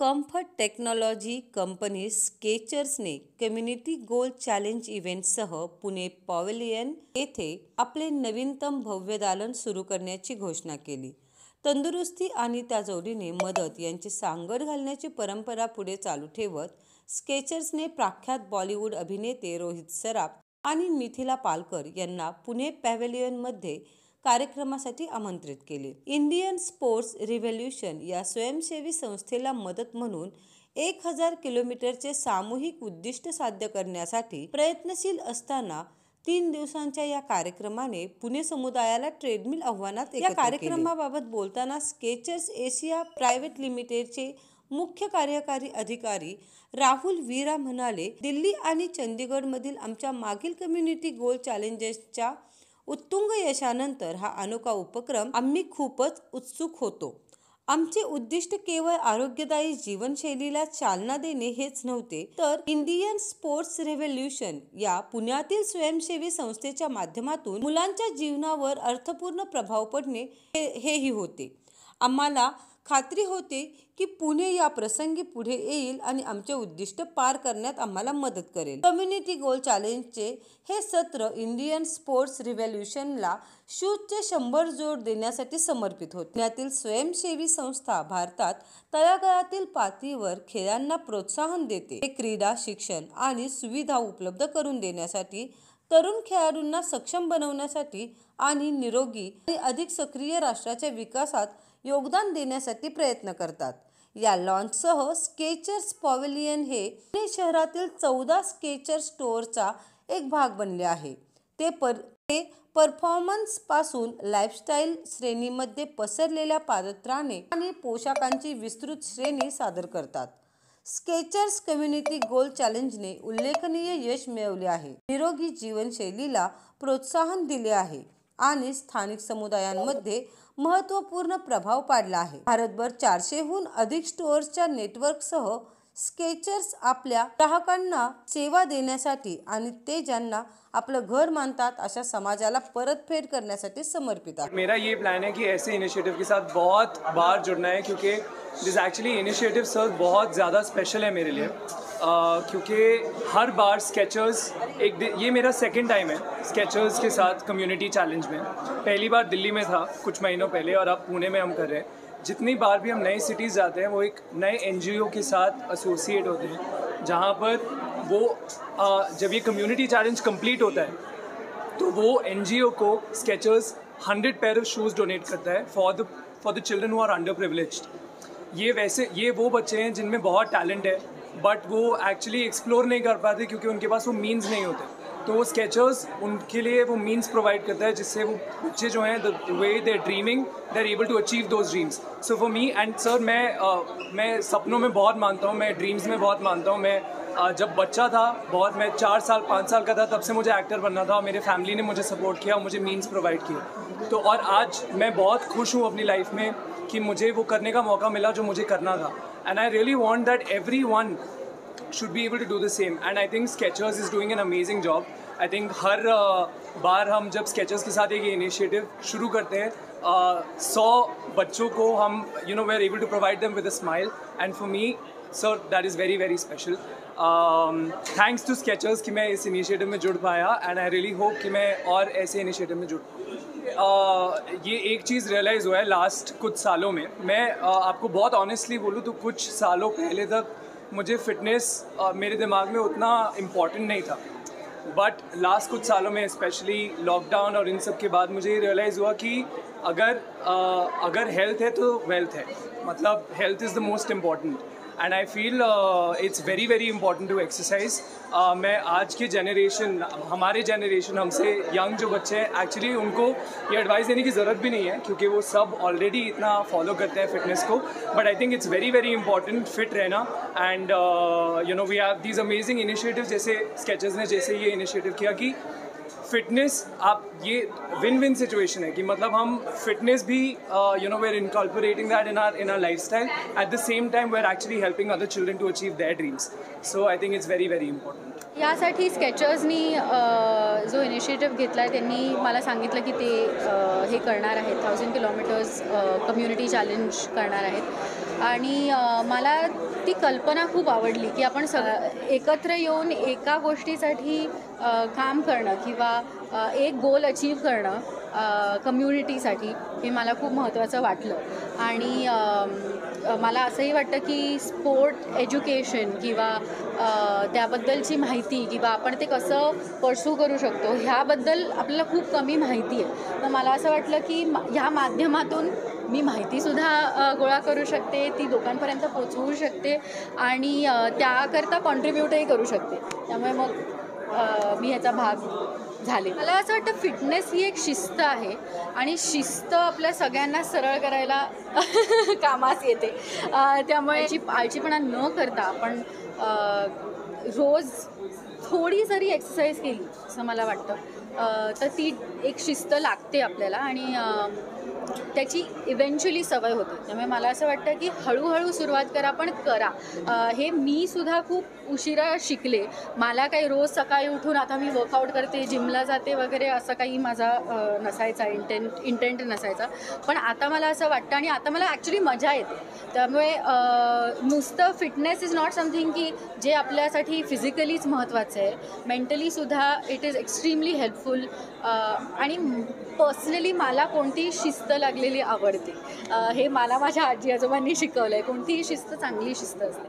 Comfort technology company स्केचर्सने community गोल challenge इव्हेंटसह Pune pavilion येथे आपले नवीनतम भव्य दालन सुरू करण्याची घोषणा केली। तंदुरुस्ती आणि त्या जोडीने मदत यांची सांगड घालण्याची परंपरा पुढे चालू ठेवत स्केचर्सने प्रख्यात बॉलिवूड अभिनेते रोहित सराफ आणि मिथिला पालकर यांना पुणे पॅव्हेलियनमध्ये कार्यक्रमासाठी आमंत्रित केले। इंडियन स्पोर्ट्स रिव्होल्यूशन या स्वयंसेवी संस्थेला मदत म्हणून 1000 किलोमीटरचे सामूहिक उद्दिष्ट साध्य करण्यासाठी प्रयत्नशील असताना 3 दिवसांच्या या कार्यक्रमाने पुणे समुदायाला ट्रेडमिल आव्हानात एकत्र केले। या कार्यक्रमाबाबत बोलताना स्केचर्स एशिया प्रायव्हेट लिमिटेडचे मुख्य कार्यकारी अधिकारी राहुल वीरा म्हणाले, दिल्ली आणि चंदीगडमधील आमच्या मागील कम्युनिटी गोल चॅलेंजेसच्या उत्तुंग यशानंतर हा अनोखा उपक्रम आम्ही खूपच उत्सुक होतो। आमचे उद्दिष्ट केवळ आरोग्यदायी जीवनशैलीला चालना देणे हेच नव्हते, तर इंडियन स्पोर्ट्स रिव्होल्यूशन या पुण्यातील स्वयंसेवी संस्थेच्या माध्यमातून मुलांच्या जीवनावर अर्थपूर्ण प्रभाव पडणे हेही होते। आम्हाला खात्री होते की पुणे या प्रसंगी पुढे येईल आणि आमचे उद्दिष्ट पार करण्यात आम्हाला मदत करेल। कम्युनिटी गोल चॅलेंजचे हे सत्र इंडियन स्पोर्ट्स रिव्होल्यूशनला शूजचे 100 जोड देण्यासाठी समर्पित होते। पुण्यातील स्वयंसेवी संस्था भारतात तळागाळातील पातळीवर खेळांना प्रोत्साहन देते। हे क्रीडा शिक्षण आणि सुविधा उपलब्ध करून देण्यासाठी, तरुण खेळाडूंना सक्षम बनवण्यासाठी आणि निरोगी आणि अधिक सक्रिय राष्ट्राच्या विकासात योगदान देण्यासाठी प्रयत्न करतात। या लॉन्चसह स्केचर्स पॅव्हेलियन हे पुणे शहरातील 14 स्केचर्स स्टोअरचा एक भाग बनले आहे। ते परफॉर्मन्स पासून लाईफस्टाईल श्रेणीमध्ये पसरलेल्या पादत्राणे आणि पोशाखांची विस्तृत श्रेणी सादर करतात। स्केचर्स कम्युनिटी गोल चॅलेंजने उल्लेखनीय यश मिळवले आहे, निरोगी जीवनशैलीला प्रोत्साहन दिले आहे आणि स्थानिक समुदायांमध्ये महत्त्वपूर्ण प्रभाव पाडला आहे। भारतभर 400हून अधिक स्टोअर्सच्या नेटवर्कसह स्केचर्स आपल्या ग्राहकांना सेवा देण्यासाठी आणि ते ज्यांना आपलं घर मानतात अशा समाजाला परतफेड करण्यासाठी समर्पित आहे। मेरा ये प्लान है कि ऐसे इनिशिएटिव के साथ बहुत बार जुड़ना है, क्योंकि दिस एक्चुअली इनिशिएटिव सर बहुत ज़्यादा स्पेशल है मेरे लिए, क्योंकि हर बार स्केचर्स ये मेरा सेकंड टाइम है स्केचर्स के साथ कम्युनिटी चैलेंज में। पहली बार दिल्ली में था कुछ महीनों पहले और अब पुणे में हम कर रहे हैं। जितनी बार भी हम नई सिटीज़ जाते हैं वो एक नए NGO के साथ एसोसिएट होते हैं, जहाँ पर वो जब ये कम्युनिटी चैलेंज कंप्लीट होता है तो वो NGO को Skechers 100 pair of shoes donate करता है for the children who are underprivileged. ये वो बच्चे हैं जिनमें बहुत टैलेंट है, बट वो एक्चुअली एक्सप्लोर नहीं कर पाते क्योंकि उनके पास वो मीन्स नहीं होते। तो वो स्केचर्स उनके लिए वो मीन्स प्रोवाइड करता है, जिससे वो बच्चे जो हैं the way they are dreaming they are able to achieve those dreams. So for me and sir, मैं सपनों में बहुत मानता हूँ, मैं ड्रीम्स में बहुत मानता हूँ। मैं जब बच्चा था मैं 4 साल 5 साल का था तब से मुझे एक्टर बनना था और मेरे फैमिली ने मुझे सपोर्ट किया और मुझे मीन्स प्रोवाइड किए। तो और आज मैं बहुत खुश हूँ अपनी लाइफ में कि मुझे वो करने का मौका मिला जो मुझे करना था। And I really want that everyone should be able to do the same, and I think Skechers is doing an amazing job. I think हर बार हम जब Skechers के साथ एक इनिशिएटिव शुरू करते हैं 100 बच्चों को हम we are able to provide them with a smile, and for me sir that is very very special. Thanks to Skechers कि मैं इस इनिशिएटिव में जुड़ पाया, and I really hope कि मैं और ऐसे इनिशिएटिव में जुड़ पाऊँ। ये एक चीज़ रियलाइज़ हुआ है लास्ट कुछ सालों में। मैं आपको बहुत ऑनेस्टली बोलूँ तो कुछ सालों पहले तक मुझे फिटनेस मेरे दिमाग में उतना इम्पॉर्टेंट नहीं था, बट लास्ट कुछ सालों में स्पेशली लॉकडाउन और इन सब के बाद मुझे रियलाइज़ हुआ कि अगर हेल्थ है तो वेल्थ है, मतलब health is the most important, and I feel it's very very important to exercise. मैं आज की जनरेशन, हमारे जनरेशन, हमसे यंग जो बच्चे हैं, एक्चुअली उनको ये एडवाइस देने की ज़रूरत भी नहीं है क्योंकि वो सब ऑलरेडी इतना फॉलो करते हैं फिटनेस को। But I think it's very very important fit रहना, and we have these amazing initiative, जैसे स्केचर्स ने जैसे ये इनिशिएटिव किया कि फिटनेस, आप ये विन विन सिचुएशन है कि मतलब हम फिटनेस भी we are incorporating that in our lifestyle, at the same time we are actually helping other children to achieve their dreams. So I think it's very very important. यासाठी स्केचर्सनी जो initiative घेतला आहे त्यांनी मला सांगितलं की ते हे करणार आहेत 1000 किलोमीटर्स कम्युनिटी चॅलेंज करणार आहेत। आणि मला ती कल्पना खूप आवडली की आपण एकत्र येऊन एका गोष्टीसाठी काम करणं किंवा एक गोल अचीव करणं कम्युनिटीसाठी हे मला खूप महत्त्वाचं वाटलं. आणि मला असंही वाटतं की स्पोर्ट एज्युकेशन किंवा त्याबद्दलची माहिती किंवा आपण ते कसं परस्यू करू शकतो ह्याबद्दल आपल्याला खूप कमी माहिती आहे. तर मला असं वाटलं की ह्या माध्यमातून मी माहितीसुद्धा गोळा करू शकते, ती लोकांपर्यंत पोचवू शकते आणि त्याकरता कॉन्ट्रीब्यूटही करू शकते. त्यामुळे मग मी ह्याचा भाग झाले. मला असं वाटतं फिटनेस ही एक शिस्त आहे आणि शिस्त आपल्या सगळ्यांना सरळ करायला कामास येते. त्यामुळे आळशीपणा न करता आपण रोज थोडी जरी एक्सरसाइज केली असं मला वाटतं तर ती एक शिस्त लागते आपल्याला आणि त्याची इव्हेंच्युअली सवय होते. त्यामुळे मला असं वाटतं की हळूहळू सुरुवात करा पण करा. हे मी सुद्धा खूप उशिरा शिकले. मला काही रोज सकाळी उठून आता मी वर्कआउट करते, जिमला जाते वगैरे असं काही माझा नसायचा, इंटेंट नसायचा. पण आता मला असं वाटतं आणि आता मला ॲक्च्युली मजा येते. त्यामुळे नुसतं फिटनेस इज नॉट समथिंग की जे आपल्यासाठी फिजिकलीच महत्त्वाचं आहे, मेंटलीसुद्धा इट इज एक्स्ट्रीमली हेल्पफुल. आणि पर्सनली मला कोणतीही शिस्त लागलेली आवडते. हे मला माझ्या आजी आजोबांनी शिकवलं आहे. कोणतीही शिस्त चांगली शिस्त असते.